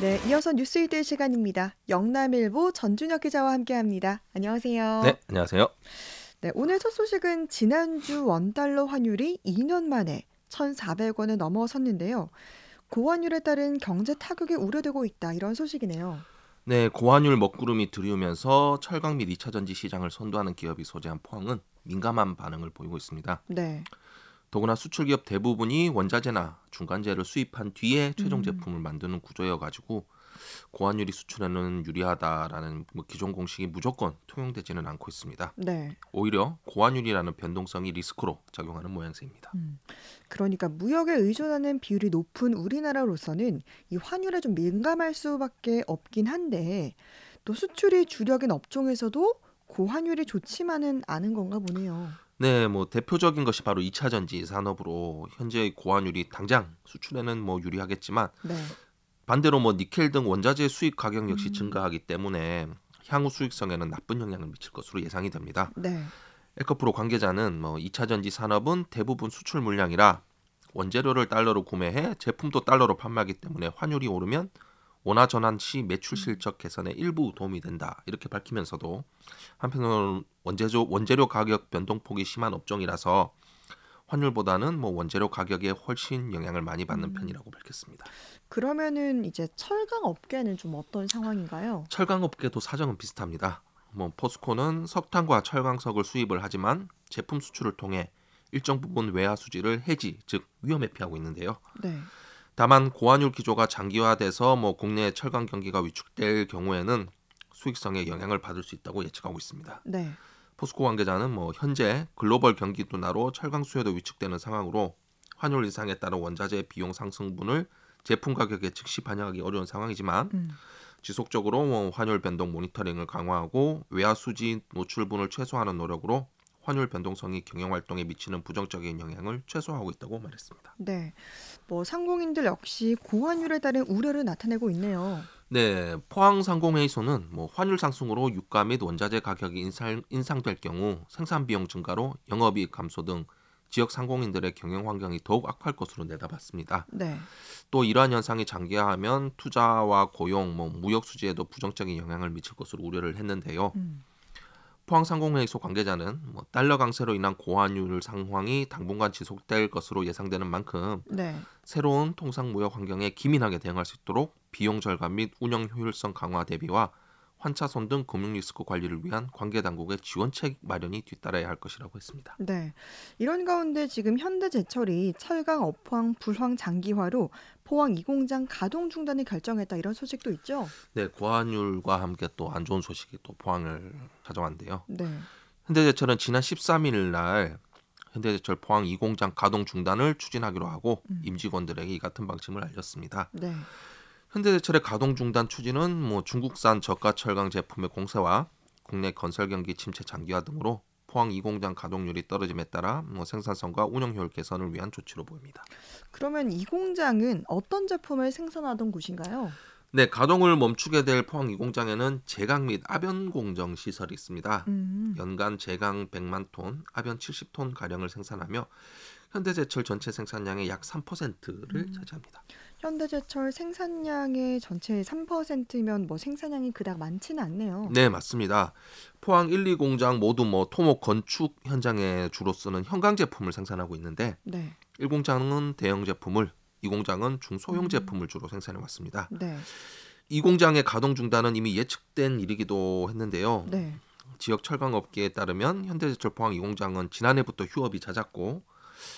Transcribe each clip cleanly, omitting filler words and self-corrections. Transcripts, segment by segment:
네, 이어서 뉴스이들 시간입니다. 영남일보 전준혁 기자와 함께합니다. 안녕하세요. 네, 안녕하세요. 네, 오늘 첫 소식은 지난주 원달러 환율이 2년 만에 1,400원을 넘어섰는데요. 고환율에 따른 경제 타격이 우려되고 있다, 이런 소식이네요. 네, 고환율 먹구름이 들이오면서 철강 및 2차 전지 시장을 선도하는 기업이 소재한 포항은 민감한 반응을 보이고 있습니다. 네. 더구나 수출 기업 대부분이 원자재나 중간재를 수입한 뒤에 최종 음, 제품을 만드는 구조여가지고 고환율이 수출에는 유리하다라는 기존 공식이 무조건 통용되지는 않고 있습니다. 네. 오히려 고환율이라는 변동성이 리스크로 작용하는 모양새입니다. 음, 그러니까 무역에 의존하는 비율이 높은 우리나라로서는 이 환율에 좀 민감할 수밖에 없긴 한데 또 수출이 주력인 업종에서도 고환율이 좋지만은 않은 건가 보네요. 네, 대표적인 것이 바로 2차 전지 산업으로 현재의 고환율이 당장 수출에는 유리하겠지만 네. 반대로 니켈 등 원자재 수입 가격 역시 음, 증가하기 때문에 향후 수익성에는 나쁜 영향을 미칠 것으로 예상이 됩니다. 네. 에코프로 관계자는 2차 전지 산업은 대부분 수출 물량이라 원재료를 달러로 구매해 제품도 달러로 판매하기 때문에 환율이 오르면 원화 전환 시 매출 실적 개선에 일부 도움이 된다. 이렇게 밝히면서도 한편으로는 원재료 가격 변동폭이 심한 업종이라서 환율보다는 원재료 가격에 훨씬 영향을 많이 받는 음, 편이라고 밝혔습니다. 그러면은 이제 철강 업계는 좀 어떤 상황인가요? 철강업계도 사정은 비슷합니다. 포스코는 석탄과 철강석을 수입을 하지만 제품 수출을 통해 일정 부분 외화 수지를 해지, 즉 위험 회피하고 있는데요. 네. 다만 고환율 기조가 장기화돼서 국내 철강 경기가 위축될 경우에는 수익성에 영향을 받을 수 있다고 예측하고 있습니다. 네. 포스코 관계자는 현재 글로벌 경기 둔화로 철강 수요도 위축되는 상황으로 환율 인상에 따른 원자재 비용 상승분을 제품 가격에 즉시 반영하기 어려운 상황이지만 음. 지속적으로 환율 변동 모니터링을 강화하고 외화 수지 노출분을 최소화하는 노력으로 환율 변동성이 경영 활동에 미치는 부정적인 영향을 최소화하고 있다고 말했습니다. 네. 상공인들 역시 고환율에 따른 우려를 나타내고 있네요. 네, 포항상공회의소는 환율 상승으로 유가 및 원자재 가격이 인상될 경우 생산 비용 증가로 영업이익 감소 등 지역 상공인들의 경영 환경이 더욱 악화할 것으로 내다봤습니다. 네. 또 이러한 현상이 장기화하면 투자와 고용, 무역 수지에도 부정적인 영향을 미칠 것으로 우려를 했는데요. 음. 포항상공회의소 관계자는 달러 강세로 인한 고환율 상황이 당분간 지속될 것으로 예상되는 만큼 네. 새로운 통상무역 환경에 기민하게 대응할 수 있도록 비용 절감 및 운영 효율성 강화 대비와 환차손 등 금융 리스크 관리를 위한 관계 당국의 지원책 마련이 뒤따라야 할 것이라고 했습니다. 네. 이런 가운데 지금 현대제철이 철강 업황 불황 장기화로 포항 2공장 가동 중단을 결정했다, 이런 소식도 있죠? 네, 고환율과 함께 또 안 좋은 소식이 또 포항을 찾아왔는데요. 네. 현대제철은 지난 13일 날 현대제철 포항 2공장 가동 중단을 추진하기로 하고 음. 임직원들에게 이 같은 방침을 알렸습니다. 네. 현대제철의 가동 중단 추진은 중국산 저가 철강 제품의 공세와 국내 건설 경기 침체 장기화 등으로 포항 2공장 가동률이 떨어짐에 따라 생산성과 운영 효율 개선을 위한 조치로 보입니다. 그러면 이 공장은 어떤 제품을 생산하던 곳인가요? 네, 가동을 멈추게 될 포항 2공장에는 제강 및 압연 공정 시설이 있습니다. 음. 연간 제강 100만 톤, 압연 70톤 가량을 생산하며 현대제철 전체 생산량의 약 3%를 음. 차지합니다. 현대제철 생산량의 전체의 3%면 생산량이 그닥 많지는 않네요. 네, 맞습니다. 포항 1, 2공장 모두 토목 건축 현장에 주로 쓰는 현강 제품을 생산하고 있는데 네. 1공장은 대형 제품을, 2공장은 중소형 음. 제품을 주로 생산해 왔습니다. 네. 2공장의 가동 중단은 이미 예측된 일이기도 했는데요. 네. 지역 철강 업계에 따르면 현대제철 포항 2공장은 지난해부터 휴업이 잦았고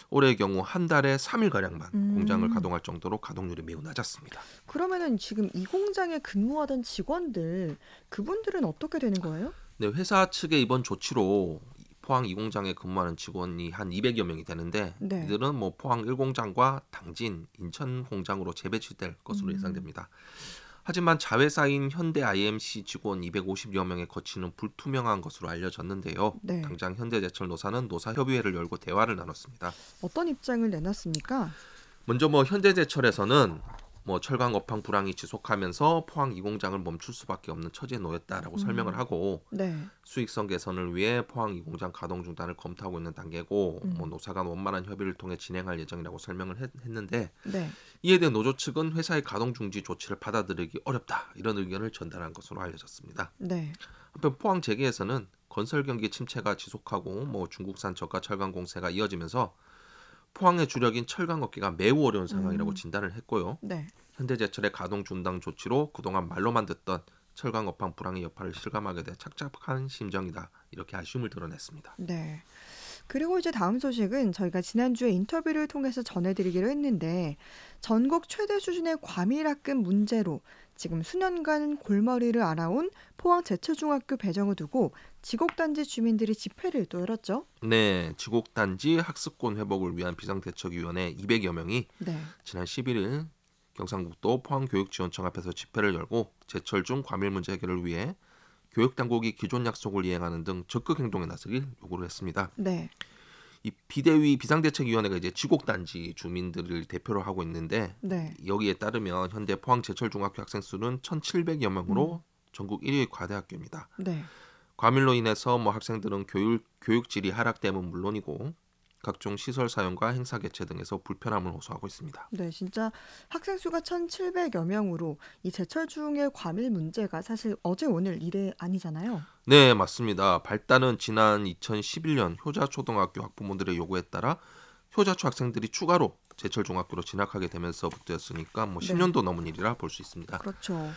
올해의 경우 한 달에 3일 가량만 공장을 음. 가동할 정도로 가동률이 매우 낮았습니다. 그러면은 지금 이 공장에 근무하던 직원들, 그분들은 어떻게 되는 거예요? 네, 회사 측의 이번 조치로 포항 2공장에 근무하는 직원이 한 200여 명이 되는데 네. 이들은 포항 1공장과 당진, 인천 공장으로 재배치될 것으로 음. 예상됩니다. 하지만 자회사인 현대 IMC 직원 250여 명의 거치는 불투명한 것으로 알려졌는데요. 네. 당장 현대제철 노사는 노사협의회를 열고 대화를 나눴습니다. 어떤 입장을 내놨습니까? 먼저 현대제철에서는 뭐 철강 업황 불황이 지속하면서 포항 2공장을 멈출 수밖에 없는 처지에 놓였다라고 설명을 하고 네. 수익성 개선을 위해 포항 2공장 가동 중단을 검토하고 있는 단계고 뭐 노사 간 원만한 협의를 통해 진행할 예정이라고 설명을 했는데 네. 이에 대해 노조 측은 회사의 가동 중지 조치를 받아들이기 어렵다 이런 의견을 전달한 것으로 알려졌습니다. 네. 한편 포항 재계에서는 건설 경기 침체가 지속하고 뭐 중국산 저가 철강 공세가 이어지면서 포항의 주력인 철강업계가 매우 어려운 상황이라고 진단을 했고요. 네. 현대제철의 가동 중단 조치로 그동안 말로만 듣던 철강 업황 불황의 여파를 실감하게 돼 착잡한 심정이다. 이렇게 아쉬움을 드러냈습니다. 네. 그리고 이제 다음 소식은 저희가 지난주에 인터뷰를 통해서 전해드리기로 했는데 전국 최대 수준의 과밀학급 문제로 지금 수년간 골머리를 앓아온 포항 제철중학교 배정을 두고 지곡단지 주민들이 집회를 또 열었죠. 네, 지곡단지 학습권 회복을 위한 비상대책위원회 200여 명이 네. 지난 11일 경상북도 포항교육지원청 앞에서 집회를 열고 제철 중 과밀 문제 해결을 위해 교육당국이 기존 약속을 이행하는 등 적극 행동에 나서길 요구를 했습니다. 네. 이 비대위 비상대책위원회가 이제 지곡단지 주민들을 대표로 하고 있는데 네. 여기에 따르면 현재 포항 제철중학교 학생 수는 1,700여 명으로 전국 1위 과대학교입니다. 네. 과밀로 인해서 뭐 학생들은 교육질이 하락됨은 물론이고 각종 시설 사용과 행사 개최 등에서 불편함을 호소하고 있습니다. 네, 진짜 학생 수가 1,700여 명으로 이 제철 중의 과밀 문제가 사실 어제 오늘 일이 아니잖아요. 네, 맞습니다. 발단은 지난 2011년 효자초등학교 학부모들의 요구에 따라 효자초 학생들이 추가로 제철중학교로 진학하게 되면서부터였으니까 뭐 네. 10년도 넘은 일이라 볼 수 있습니다. 그렇죠.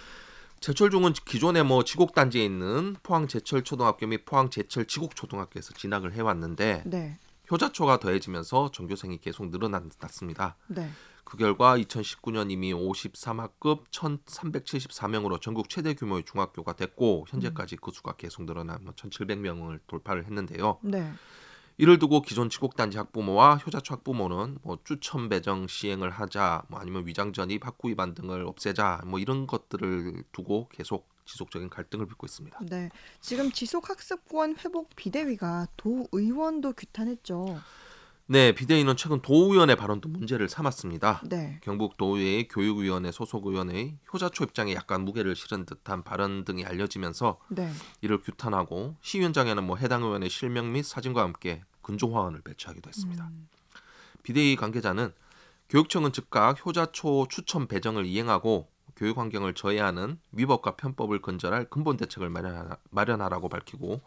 제철중은 기존에 뭐 지곡단지에 있는 포항 제철초등학교 및 포항 제철 지곡초등학교에서 진학을 해왔는데 네. 효자초가 더해지면서 전교생이 계속 늘어났습니다. 네. 그 결과 2019년 이미 53학급 1,374명으로 전국 최대 규모의 중학교가 됐고 현재까지 그 수가 계속 늘어나 1,700명을 돌파를 했는데요. 네. 이를 두고 기존 지곡단지 학부모와 효자초 학부모는 뭐 추천 배정 시행을 하자, 뭐 아니면 위장 전입, 학구 위반 등을 없애자, 뭐 이런 것들을 두고 계속 지속적인 갈등을 빚고 있습니다. 네. 지금 지속학습권 회복 비대위가 도의원도 규탄했죠. 네, 비대위는 최근 도의원의 발언도 문제를 삼았습니다. 네. 경북 도의회의 교육위원회 소속 의원의 효자초 입장에 약간 무게를 실은 듯한 발언 등이 알려지면서 네. 이를 규탄하고 시위현장에는 뭐 해당 의원의 실명 및 사진과 함께 근조 화환을 배치하기도 했습니다. 비대위 관계자는 교육청은 즉각 효자초 추천 배정을 이행하고 교육 환경을 저해하는 위법과 편법을 근절할 근본 대책을 마련하라고 밝히고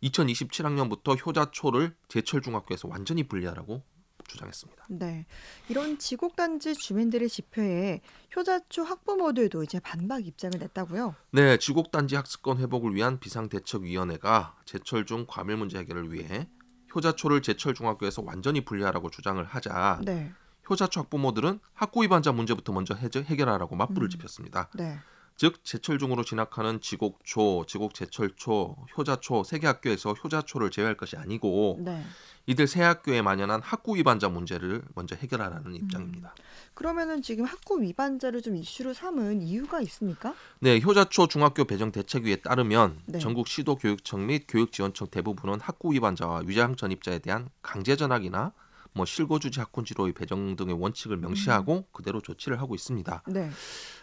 2027학년부터 효자초를 제철중학교에서 완전히 분리하라고 주장했습니다. 네. 이런 지곡단지 주민들의 집회에 효자초 학부모들도 이제 반박 입장을 냈다고요? 네, 지곡단지 학습권 회복을 위한 비상대책위원회가 제철중 과밀 문제 해결을 위해 효자초를 제철중학교에서 완전히 분리하라고 주장을 하자 네. 효자초 학부모들은 학구 위반자 문제부터 먼저 해결하라고 맞불을 짚었습니다. 네. 즉 제철중으로 진학하는 지곡초, 지곡제철초, 효자초 세 개 학교에서 효자초를 제외할 것이 아니고 네. 이들 세 학교에 만연한 학구 위반자 문제를 먼저 해결하라는 입장입니다. 그러면은 지금 학구 위반자를 좀 이슈로 삼은 이유가 있습니까? 네, 효자초 중학교 배정 대책위에 따르면 네. 전국 시도교육청 및 교육지원청 대부분은 학구 위반자와 위장 전입자에 대한 강제 전학이나 뭐 실거주지 학군지로의 배정 등의 원칙을 명시하고 그대로 조치를 하고 있습니다. 네.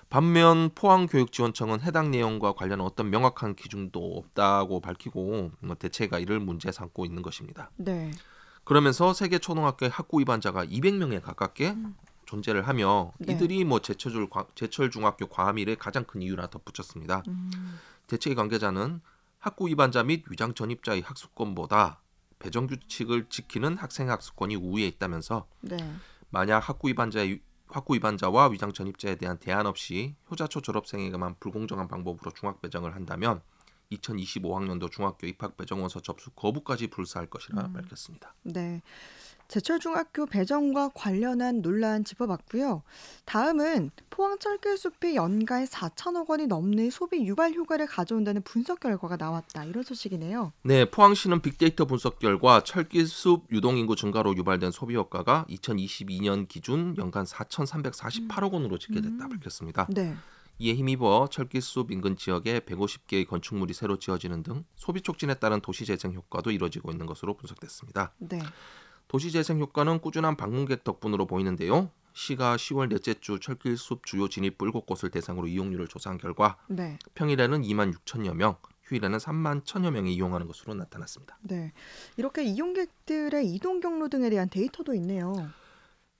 반면 포항교육지원청은 해당 내용과 관련 어떤 명확한 기준도 없다고 밝히고 대체가 이를 문제 삼고 있는 것입니다. 네. 그러면서 세계 초등학교의 학구 위반자가 200명에 가깝게 존재를 하며 네. 이들이 뭐 제철중학교 과밀의 가장 큰 이유라 덧붙였습니다. 대체의 관계자는 학구 위반자 및 위장 전입자의 학습권보다 배정 규칙을 지키는 학생 학습권이 우위에 있다면서 네. 만약 학구 위반자와 위장 전입자에 대한 대안 없이 효자초 졸업생에게만 불공정한 방법으로 중학 배정을 한다면 2025학년도 중학교 입학 배정 원서 접수 거부까지 불사할 것이라 밝혔습니다. 네. 제철중학교 배정과 관련한 논란 짚어봤고요. 다음은 포항 철길숲이 연간 4천억 원이 넘는 소비 유발 효과를 가져온다는 분석 결과가 나왔다. 이런 소식이네요. 네, 포항시는 빅데이터 분석 결과 철길숲 유동인구 증가로 유발된 소비 효과가 2022년 기준 연간 4,348억 원으로 집계됐다 밝혔습니다. 네. 이에 힘입어 철길숲 인근 지역에 150개의 건축물이 새로 지어지는 등 소비 촉진에 따른 도시재생 효과도 이뤄지고 있는 것으로 분석됐습니다. 네. 도시재생 효과는 꾸준한 방문객 덕분으로 보이는데요. 시가 10월 넷째 주 철길숲 주요 진입 7곳을 대상으로 이용률을 조사한 결과 네. 평일에는 2만 6천여 명, 휴일에는 3만 1천여 명이 이용하는 것으로 나타났습니다. 네. 이렇게 이용객들의 이동 경로 등에 대한 데이터도 있네요.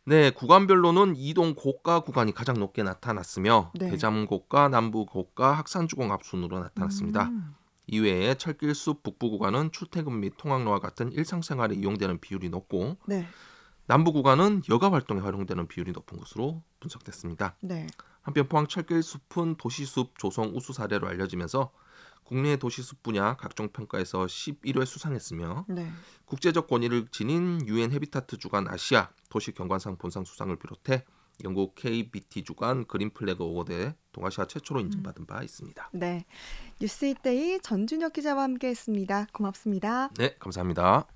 네, 구간별로는 이동 고가 구간이 가장 높게 나타났으며 네. 대잠 고가, 남부 고가, 학산주공 앞순으로 나타났습니다. 이외에 철길숲 북부 구간은 출퇴근 및 통학로와 같은 일상생활에 이용되는 비율이 높고 네. 남부 구간은 여가 활동에 활용되는 비율이 높은 것으로 분석됐습니다. 네. 한편 포항 철길숲은 도시숲 조성 우수 사례로 알려지면서 국내 도시숲 분야 각종 평가에서 11회 수상했으며 네. 국제적 권위를 지닌 유엔 헤비타트 주간 아시아 도시 경관상 본상 수상을 비롯해 영국 KBT 주간 그린 플래그 어워드에 동아시아 최초로 인정받은 바 있습니다. 네. 뉴스잇데이 전준혁 기자와 함께했습니다. 고맙습니다. 네, 감사합니다.